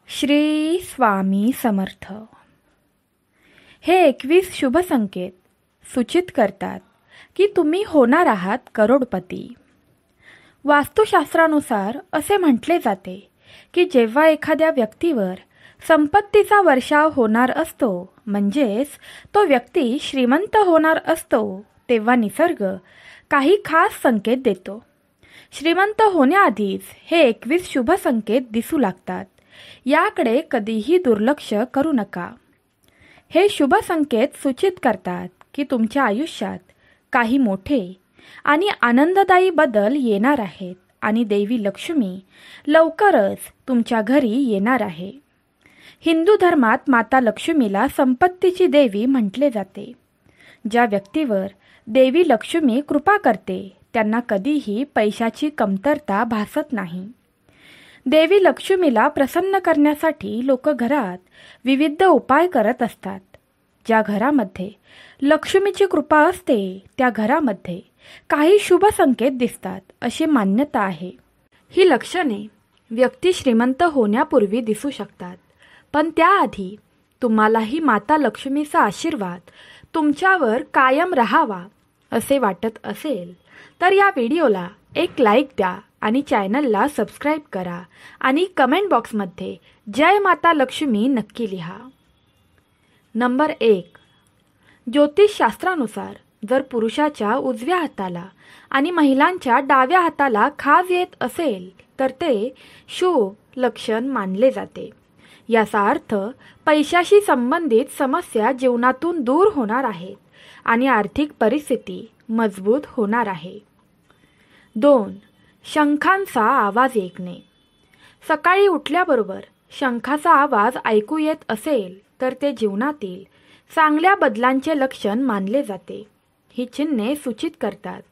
श्री स्वामी समर्थ. हे 21 शुभ संकेत सूचित करतात की तुम्ही होणार आहात करोडपती. वास्तुशास्त्रानुसार असे म्हटले जाते की जेव्हा एखाद्या व्यक्तीवर संपत्तीचा वर्षाव होणार असतो, म्हणजेच तो व्यक्ती श्रीमंत होणार असतो, तेव्हा निसर्ग काही खास संकेत देतो. श्रीमंत होण्याआधीच हे 21 शुभ संकेत दिसू लागतात. याकडे कधीही दुर्लक्ष करू नका. हे शुभ संकेत सूचित करतात की तुमच्या आयुष्यात काही मोठे आणि आनंददायी बदल येणार आहेत आणि देवी लक्ष्मी लवकरच तुमच्या घरी येणार आहे. हिंदू धर्मात माता लक्ष्मीला संपत्तीची देवी म्हटले जाते. ज्या व्यक्तीवर देवी लक्ष्मी कृपा करते त्यांना कधीही पैशाची कमतरता भासत नाही. देवी लक्ष्मीला प्रसन्न करण्यासाठी लोक घरात विविध उपाय करत असतात. ज्या घरामध्ये लक्ष्मीची कृपा असते त्या घरामध्ये काही शुभ संकेत दिसतात अशी मान्यता आहे. ही लक्षणे व्यक्ती श्रीमंत होण्यापूर्वी दिसू शकतात, पण त्याआधी तुम्हालाही माता लक्ष्मीचा आशीर्वाद तुमच्यावर कायम राहावा असे वाटत असेल तर या व्हिडिओला एक लाईक द्या आणि चॅनलला सबस्क्राईब करा आणि कमेंट बॉक्समध्ये जय माता लक्ष्मी नक्की लिहा. नंबर 1. ज्योतिषशास्त्रानुसार जर पुरुषाच्या उजव्या हाताला आणि महिलांच्या डाव्या हाताला खाज येत असेल तर ते शुभ लक्षण मानले जाते. याचा अर्थ पैशाशी संबंधित समस्या जीवनातून दूर होणार आहेत आणि आर्थिक परिस्थिती मजबूत होणार आहे. 2. शंखांचा आवाज ऐकणे. सकाळी उठल्याबरोबर शंखाचा आवाज ऐकू येत असेल तर ते जीवनातील चांगल्या बदलांचे लक्षण मानले जाते. ही चिन्हे सूचित करतात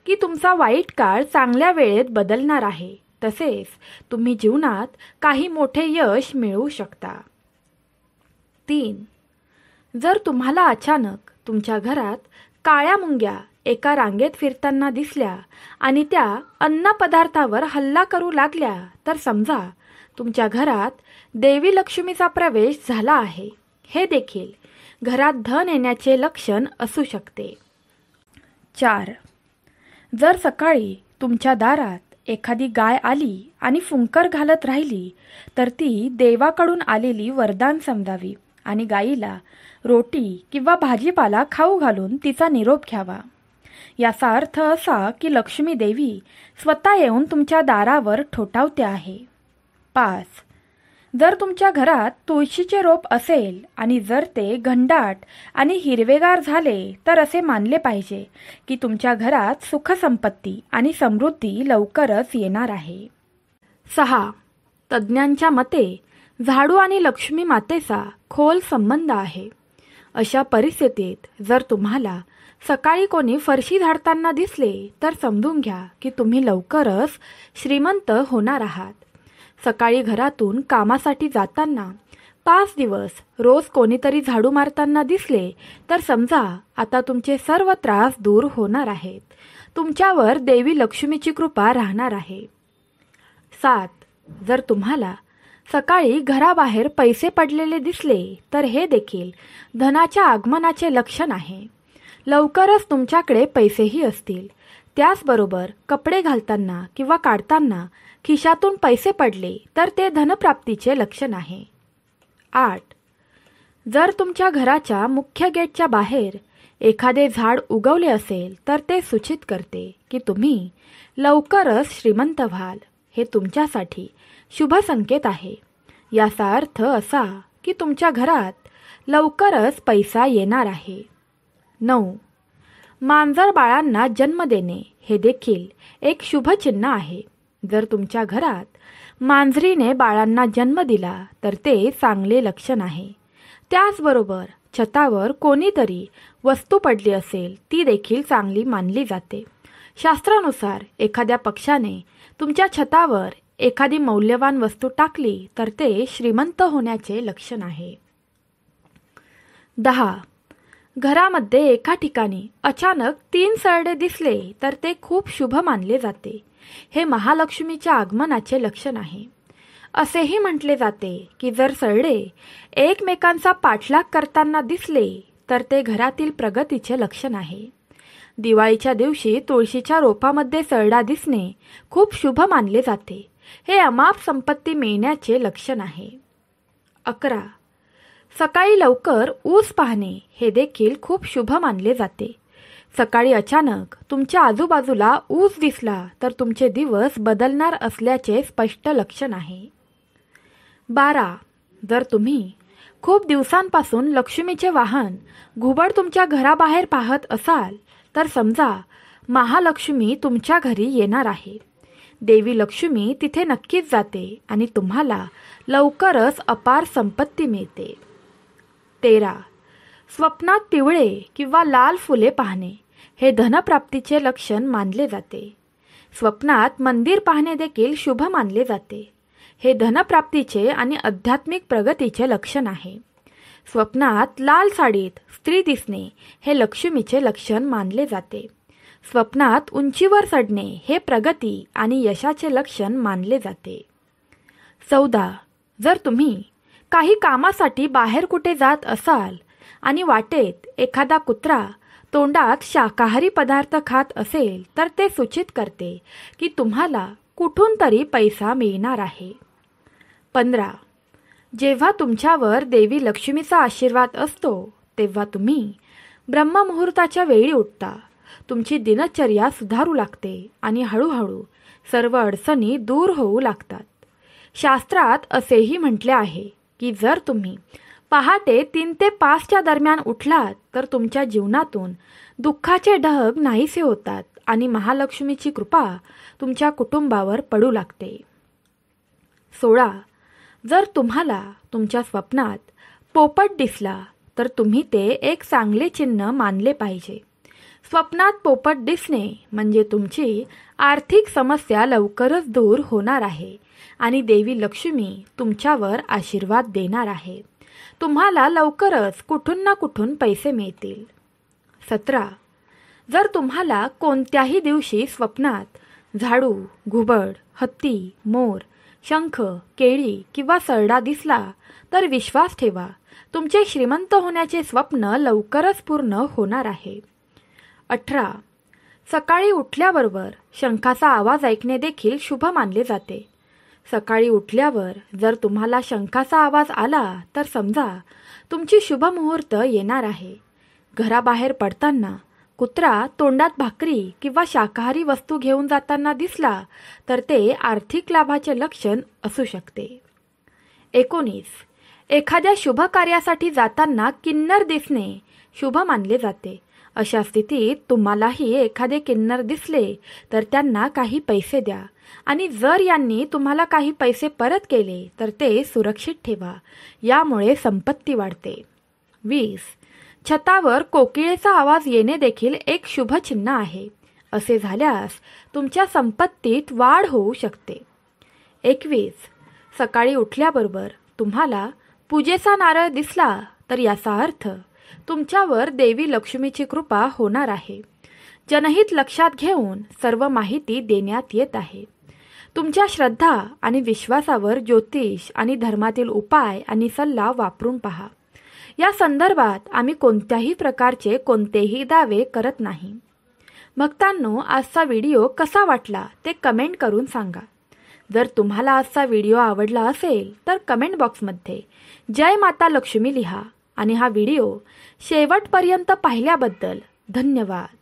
की तुमचा वाईट काळ चांगल्या वेळेत बदलणार आहे, तसेच तुम्ही जीवनात काही मोठे यश मिळवू शकता. 3. जर तुम्हाला अचानक तुमच्या घरात काळ्या मुंग्या एका रांगेत फिरताना दिसल्या आणि त्या अन्नपदार्थावर हल्ला करू लागल्या तर समजा तुमच्या घरात देवी लक्ष्मीचा प्रवेश झाला आहे. हे देखील घरात धन येण्याचे लक्षण असू शकते. 4. जर सकाळी तुमच्या दारात एखादी गाय आली आणि फुंकर घालत राहिली तर ती देवाकडून आलेली वरदान समजावी आणि गायीला रोटी किंवा भाजीपाला खाऊ घालून तिचा निरोप घ्यावा. याचा अर्थ असा की लक्ष्मी देवी स्वतः येऊन तुमच्या दारावर ठोठावते आहे. 5. जर तुमच्या घरात तुळशीचे रोप असेल आणि जर ते घनदाट आणि हिरवेगार झाले तर असे मानले पाहिजे की तुमच्या घरात सुखसंपत्ती आणि समृद्धी लवकरच येणार आहे. 6. तज्ज्ञांच्या मते झाडू आणि लक्ष्मी मातेचा खोल संबंध आहे. अशा परिस्थितीत जर तुम्हाला सकाळी कोणी फरशी झाडताना दिसले तर समजून घ्या की तुम्ही लवकरच श्रीमंत होणार आहात. सकाळी घरातून कामासाठी जाताना 5 दिवस रोज कोणीतरी झाडू मारताना दिसले तर समजा आता तुमचे सर्व त्रास दूर होणार आहेत. तुमच्यावर देवी लक्ष्मीची कृपा राहणार आहे. 7. जर तुम्हाला सकाळी घराबाहेर पैसे पडलेले दिसले तर हे देखील धनाच्या आगमनाचे लक्षण आहे. लवकरच तुमच्याकडे पैसेही असतील. त्याचबरोबर कपडे घालताना किंवा काढताना खिशातून पैसे पडले तर ते धनप्राप्तीचे लक्षण आहे. 8. जर तुमच्या घराच्या मुख्य गेटच्या बाहेर एखादे झाड उगवले असेल तर ते सूचित करते की तुम्ही लवकरच श्रीमंत व्हाल. हे तुमच्यासाठी शुभ संकेत आहे. याचा अर्थ असा की तुमच्या घरात लवकरच पैसा येणार आहे. 9. मांजर बाळांना जन्म देणे हे देखील एक शुभ चिन्ह आहे. जर तुमच्या घरात मांजरीने बाळांना जन्म दिला तर ते चांगले लक्षण आहे. त्याचबरोबर छतावर कोणीतरी वस्तू पडली असेल ती देखील चांगली मानली जाते. शास्त्रानुसार एखाद्या पक्षाने तुमच्या छतावर एखादी मौल्यवान वस्तू टाकली तर ते श्रीमंत होण्याचे लक्षण आहे. 10. घरामध्ये एका ठिकाणी अचानक 3 सरडे दिसले तर ते खूप शुभ मानले जाते. हे महालक्ष्मीच्या आगमनाचे लक्षण आहे. असेही म्हटले जाते की जर सरडे एकमेकांचा पाठलाग करताना दिसले तर ते घरातील प्रगतीचे लक्षण आहे. दिवाळीच्या दिवशी तुळशीच्या रोपामध्ये सरडा दिसणे खूप शुभ मानले जाते. हे अमाप संपत्ती मिळण्याचे लक्षण आहे. 11. सकाळी लवकर ऊस पाहणे हे देखील खूप शुभ मानले जाते. सकाळी अचानक तुमच्या आजूबाजूला ऊस दिसला तर तुमचे दिवस बदलणार असल्याचे स्पष्ट लक्षण आहे. 12. जर तुम्ही खूप दिवसांपासून लक्ष्मीचे वाहन घुबड तुमच्या घराबाहेर पाहत असाल तर समजा महालक्ष्मी तुमच्या घरी येणार आहे. देवी लक्ष्मी तिथे नक्कीच जाते आणि तुम्हाला लवकरच अपार संपत्ती मिळते. 13. स्वप्नात पिवळे किंवा लाल फुले पाहणे हे धनप्राप्तीचे लक्षण मानले जाते. स्वप्नात मंदिर पाहणे देखील शुभ मानले जाते. हे धनप्राप्तीचे आणि आध्यात्मिक प्रगतीचे लक्षण आहे. स्वप्नात लाल साडीत स्त्री दिसणे हे लक्ष्मीचे लक्षण मानले जाते. स्वप्नात उंचीवर चढणे हे प्रगती आणि यशाचे लक्षण मानले जाते. 14. जर तुम्ही काही कामासाठी बाहेर कुठे जात असाल आणि वाटेत एखादा कुत्रा तोंडात शाकाहारी पदार्थ खात असेल तर ते सूचित करते की तुम्हाला कुठून तरी पैसा मिळणार आहे. 15. जेव्हा तुमच्यावर देवी लक्ष्मीचा आशीर्वाद असतो तेव्हा तुम्ही ब्रह्ममुहूर्ताच्या वेळी उठता. तुमची दिनचर्या सुधारू लागते आणि हळूहळू सर्व अडचणी दूर होऊ लागतात. शास्त्रात असेही म्हटले आहे की जर तुम्ही पहाटे 3 ते 5च्या दरम्यान उठलात तर तुमच्या जीवनातून दुःखाचे ढग नाहीसे होतात आणि महालक्ष्मीची कृपा तुमच्या कुटुंबावर पडू लागते. 16. जर तुम्हाला तुमच्या स्वप्नात पोपट दिसला तर तुम्ही ते एक चांगले चिन्ह मानले पाहिजे. स्वप्नात पोपट दिसणे म्हणजे तुमची आर्थिक समस्या लवकरच दूर होणार आहे आणि देवी लक्ष्मी तुमच्यावर आशीर्वाद देणार आहे. तुम्हाला लवकरच कुठून ना कुठून पैसे मिळतील. 17. जर तुम्हाला कोणत्याही दिवशी स्वप्नात झाडू, घुबड, हत्ती, मोर, शंख, केळी किंवा सरडा दिसला तर विश्वास ठेवा, तुमचे श्रीमंत होण्याचे स्वप्न लवकरच पूर्ण होणार आहे. 18. सकाळी उठल्याबरोबर शंखाचा आवाज ऐकणे देखील शुभ मानले जाते. सकाळी उठल्यावर जर तुम्हाला शंखाचा आवाज आला तर समजा तुमची शुभ मुहूर्त येणार आहे. घराबाहेर पडताना कुत्रा तोंडात भाकरी किंवा शाकाहारी वस्तू घेऊन जाताना दिसला तर ते आर्थिक लाभाचे लक्षण असू शकते. 19. एखाद्या शुभ कार्यासाठी जाताना किन्नर दिसणे शुभ मानले जाते. अशा स्थितीत तुम्हालाही एखादे किन्नर दिसले तर त्यांना काही पैसे द्या आणि जर यांनी तुम्हाला काही पैसे परत केले तर ते सुरक्षित ठेवा. यामुळे संपत्ती वाढते. 20. छतावर कोकिळेचा आवाज येणे देखील एक शुभ चिन्ह आहे. असे झाल्यास तुमच्या संपत्तीत वाढ होऊ शकते. 21. सकाळी उठल्याबरोबर तुम्हाला पूजेचा नारळ दिसला तर याचा अर्थ तुमच्यावर देवी लक्ष्मीची कृपा होणार आहे. जनहित लक्षात घेऊन सर्व माहिती देण्यात येत आहे. तुमच्या श्रद्धा आणि विश्वासावर ज्योतिष आणि धर्मातील उपाय आणि सल्ला वापरून पहा. या संदर्भात आम्ही कोणत्याही प्रकारचे कोणतेही दावे करत नाही. भक्तांनो, आजचा व्हिडिओ कसा वाटला ते कमेंट करून सांगा. जर तुम्हाला आजचा व्हिडिओ आवडला असेल तर कमेंट बॉक्समध्ये जय माता लक्ष्मी लिहा आणि हा व्हिडिओ शेवटपर्यंत पाहिल्याबद्दल धन्यवाद.